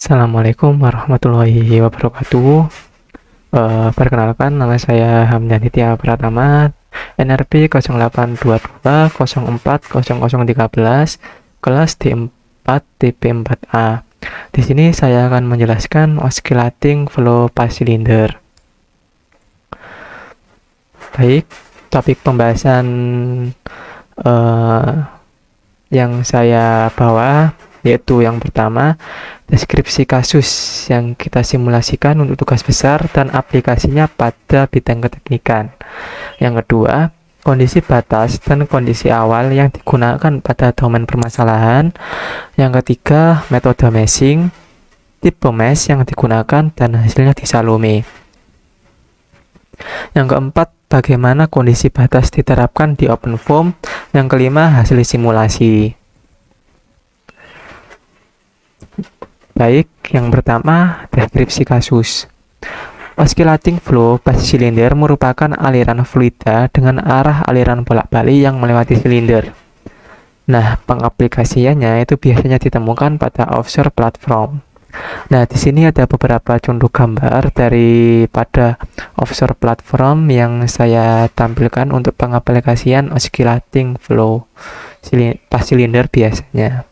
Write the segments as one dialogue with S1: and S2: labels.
S1: Assalamualaikum warahmatullahi wabarakatuh. Perkenalkan, nama saya Hamdan Hitya Pratama, NRP 0822040013, kelas D4 TP4A. Di sini saya akan menjelaskan oscillating flow path cylinder. Baik, topik pembahasan yang saya bawa yaitu yang pertama, deskripsi kasus yang kita simulasikan untuk tugas besar dan aplikasinya pada bidang keteknikan. Yang kedua, kondisi batas dan kondisi awal yang digunakan pada domain permasalahan. Yang ketiga, metode meshing, tipe mesh yang digunakan dan hasilnya di Salome. Yang keempat, bagaimana kondisi batas diterapkan di OpenFOAM. Yang kelima, hasil simulasi. Baik, yang pertama, deskripsi kasus. Oscillating flow path cylinder merupakan aliran fluida dengan arah aliran bolak-balik yang melewati silinder. Nah, pengaplikasiannya itu biasanya ditemukan pada offshore platform. Nah, di sini ada beberapa contoh gambar daripada offshore platform yang saya tampilkan untuk pengaplikasian oscillating flow path cylinder biasanya.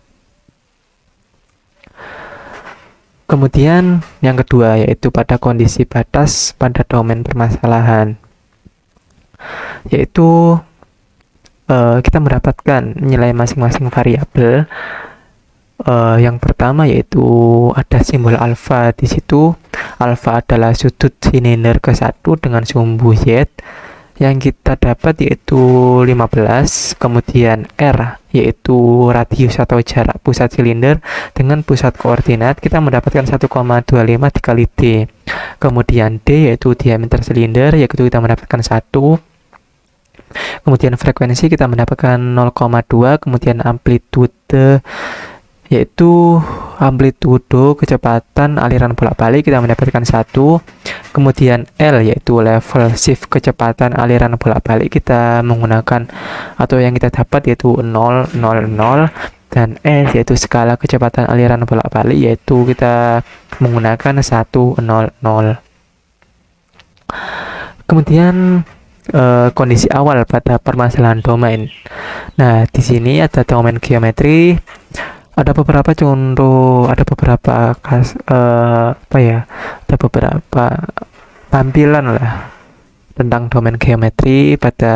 S1: Kemudian yang kedua yaitu pada kondisi batas pada domain permasalahan, yaitu kita mendapatkan nilai masing-masing variabel. Yang pertama yaitu ada simbol alfa di situ. Alfa adalah sudut silinder ke-1 dengan sumbu Z. Yang kita dapat yaitu 15, kemudian R yaitu radius atau jarak pusat silinder dengan pusat koordinat, kita mendapatkan 1,25 dikali D. Kemudian D yaitu diameter silinder, yaitu kita mendapatkan 1. Kemudian frekuensi kita mendapatkan 0,2, kemudian amplitude yaitu amplitudo kecepatan aliran bolak-balik kita mendapatkan 1. Kemudian L yaitu level shift kecepatan aliran bolak-balik kita menggunakan atau yang kita dapat yaitu 0, 0, 0. Dan S yaitu skala kecepatan aliran bolak-balik yaitu kita menggunakan 1, 0, 0. Kemudian kondisi awal pada permasalahan domain. Nah, di sini ada domain geometri. Ada beberapa contoh, ada beberapa ada beberapa tampilan lah tentang domain geometri pada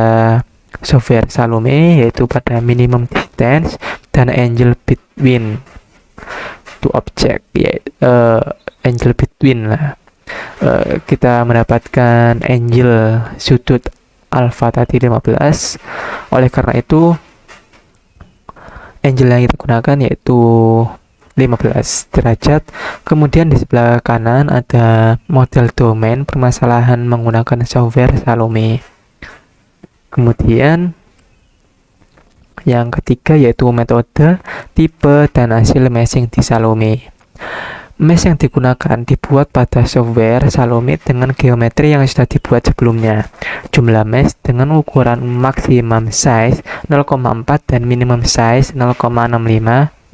S1: software Salome, yaitu pada minimum distance dan angle between two object, angle between lah. Kita mendapatkan angle sudut alfa tadi 15. Oleh karena itu angle yang kita gunakan yaitu 15 derajat. Kemudian di sebelah kanan ada model domain permasalahan menggunakan software Salome. Kemudian yang ketiga yaitu metode, tipe, dan hasil meshing di Salome. Mesh yang digunakan dibuat pada software Salome dengan geometri yang sudah dibuat sebelumnya. Jumlah mesh dengan ukuran maximum size 0,4 dan minimum size 0,05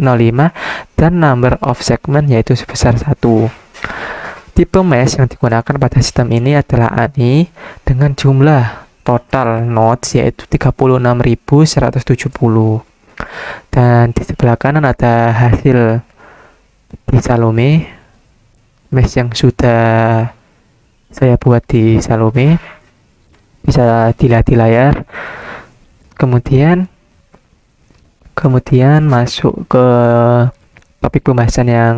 S1: dan number of segment yaitu sebesar 1. Tipe mesh yang digunakan pada sistem ini adalah ANI dengan jumlah total nodes yaitu 36.170. Dan di sebelah kanan ada hasil di Salome, mesh yang sudah saya buat di Salome, bisa dilihat di layar. Kemudian masuk ke topik pembahasan yang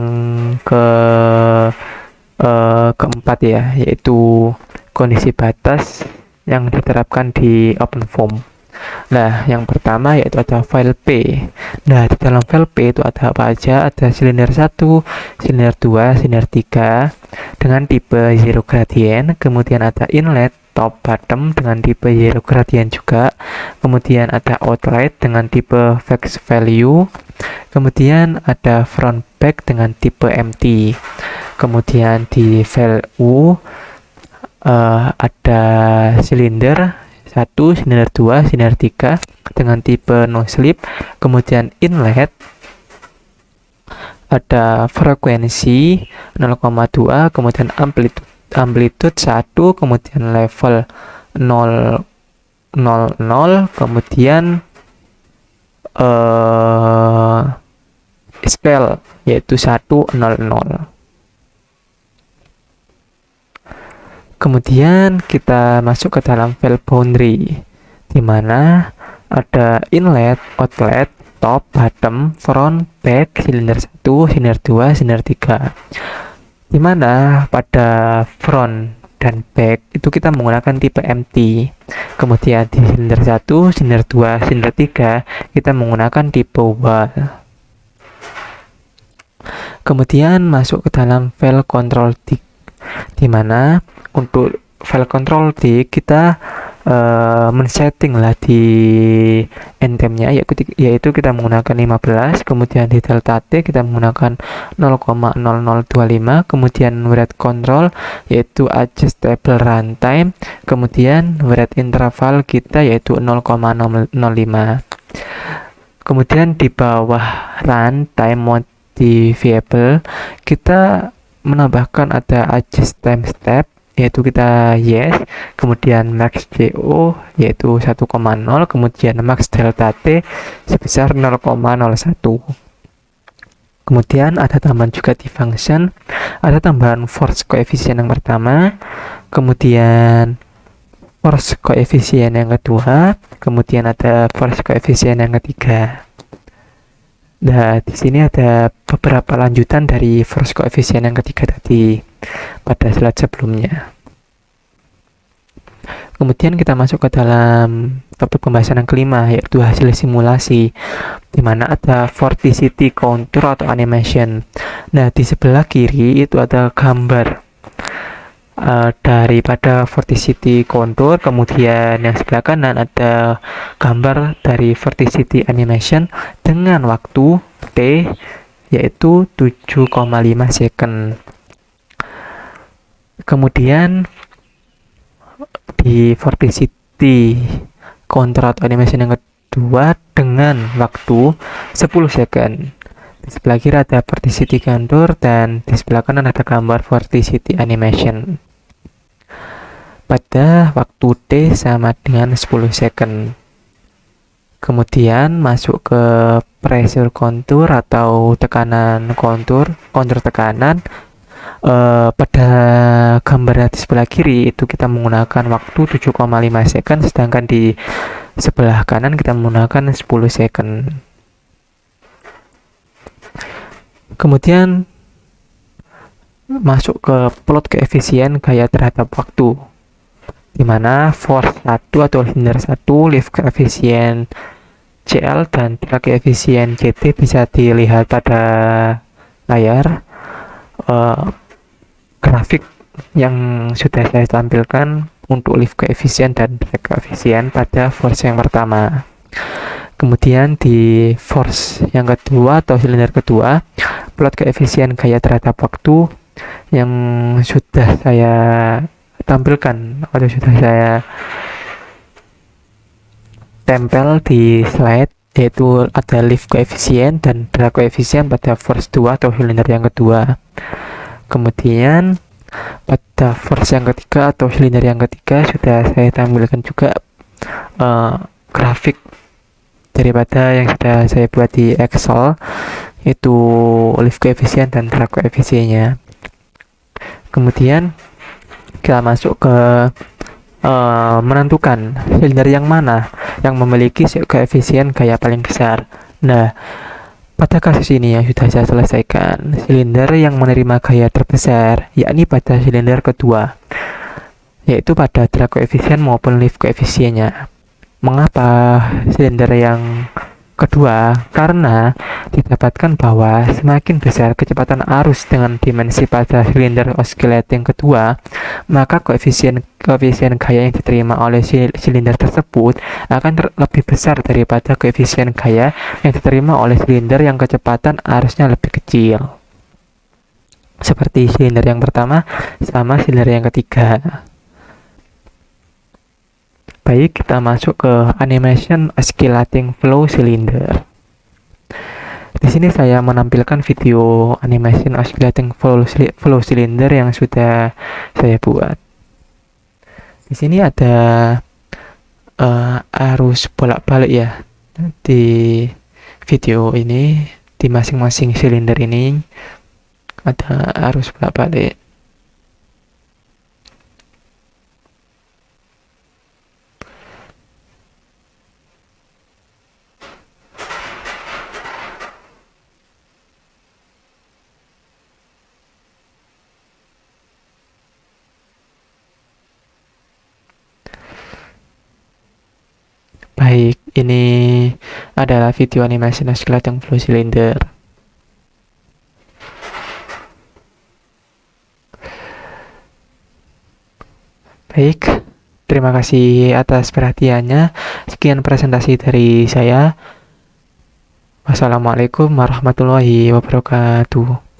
S1: keempat ya, yaitu kondisi batas yang diterapkan di OpenFOAM. Nah, yang pertama yaitu ada file P. Nah, di dalam file P itu ada apa aja? Ada silinder 1, silinder 2, silinder 3 dengan tipe zero gradient. Kemudian ada inlet top bottom dengan tipe zero gradient juga. Kemudian ada outlet dengan tipe fixed value. Kemudian ada front back dengan tipe empty. Kemudian di file U ada silinder 1, silinder 2, silinder 3 dengan tipe no slip. Kemudian inlet ada frekuensi 0,2, kemudian amplitude 1, kemudian level 0, 0, kemudian scale yaitu 1, 0, 0. Kemudian kita masuk ke dalam file boundary, di mana ada inlet, outlet, top, bottom, front, back, silinder 1, silinder 2, silinder 3. Di mana pada front dan back itu kita menggunakan tipe empty. Kemudian di silinder 1, silinder 2, silinder 3 kita menggunakan tipe wall. Kemudian masuk ke dalam file control disk, di mana untuk file control disk kita men-setting lah di endtime-nya, yaitu kita menggunakan 15, kemudian di delta T kita menggunakan 0,0025, kemudian write control yaitu adjustable runtime, kemudian write interval kita yaitu 0,005. Kemudian di bawah runtime modifiable kita menambahkan ada adjust time step, yaitu kita yes, kemudian max CO yaitu 1,0, kemudian max delta T sebesar 0,01. Kemudian ada tambahan juga di function, ada tambahan force coefficient yang pertama, kemudian force coefficient yang kedua, kemudian ada force coefficient yang ketiga. Nah, di sini ada beberapa lanjutan dari force coefficient yang ketiga tadi pada slide sebelumnya. Kemudian kita masuk ke dalam topik pembahasan yang kelima, yaitu hasil simulasi, di mana ada vorticity contour atau animation. Nah, di sebelah kiri itu ada gambar daripada vorticity contour, kemudian yang sebelah kanan ada gambar dari vorticity animation dengan waktu T yaitu 7,5 second. Kemudian di vorticity contour atau animation yang kedua dengan waktu 10 second. Di sebelah kiri ada vorticity contour dan di sebelah kanan ada gambar vorticity animation pada waktu T sama dengan 10 second. Kemudian masuk ke pressure contour atau tekanan kontur tekanan. Pada gambar di sebelah kiri itu kita menggunakan waktu 7,5 second, sedangkan di sebelah kanan kita menggunakan 10 second. Kemudian masuk ke plot koefisien gaya terhadap waktu, di mana force 1 atau silinder 1, lift koefisien CL dan drag koefisien CT bisa dilihat pada layar. Grafik yang sudah saya tampilkan untuk lift koefisien dan drag koefisien pada force yang pertama. Kemudian di force yang kedua atau silinder kedua, plot koefisien gaya terhadap waktu yang sudah saya tampilkan atau sudah saya tempel di slide, yaitu ada lift koefisien dan drag koefisien pada force 2 atau silinder yang kedua. Kemudian pada force yang ketiga atau silinder yang ketiga sudah saya tampilkan juga grafik daripada yang sudah saya buat di Excel, itu lift koefisien dan drag koefisiennya. Kemudian kita masuk ke menentukan silinder yang mana yang memiliki koefisien gaya paling besar. Nah, pada kasus ini yang sudah saya selesaikan, silinder yang menerima gaya terbesar yakni pada silinder kedua, yaitu pada drag koefisien maupun lift koefisiennya. Mengapa silinder yang kedua? Karena didapatkan bahwa semakin besar kecepatan arus dengan dimensi pada silinder oscillating kedua, maka koefisien gaya yang diterima oleh silinder tersebut akan lebih besar daripada koefisien gaya yang diterima oleh silinder yang kecepatan arusnya lebih kecil, seperti silinder yang pertama sama silinder yang ketiga. Baik, kita masuk ke animation oscillating flow cylinder. Di sini saya menampilkan video animation oscillating flow cylinder yang sudah saya buat. Di sini ada arus bolak-balik ya di video ini. Di masing-masing silinder ini ada arus bolak-balik. Baik, ini adalah video animasi oscillating flow cylinder. Baik, terima kasih atas perhatiannya. Sekian presentasi dari saya. Wassalamualaikum warahmatullahi wabarakatuh.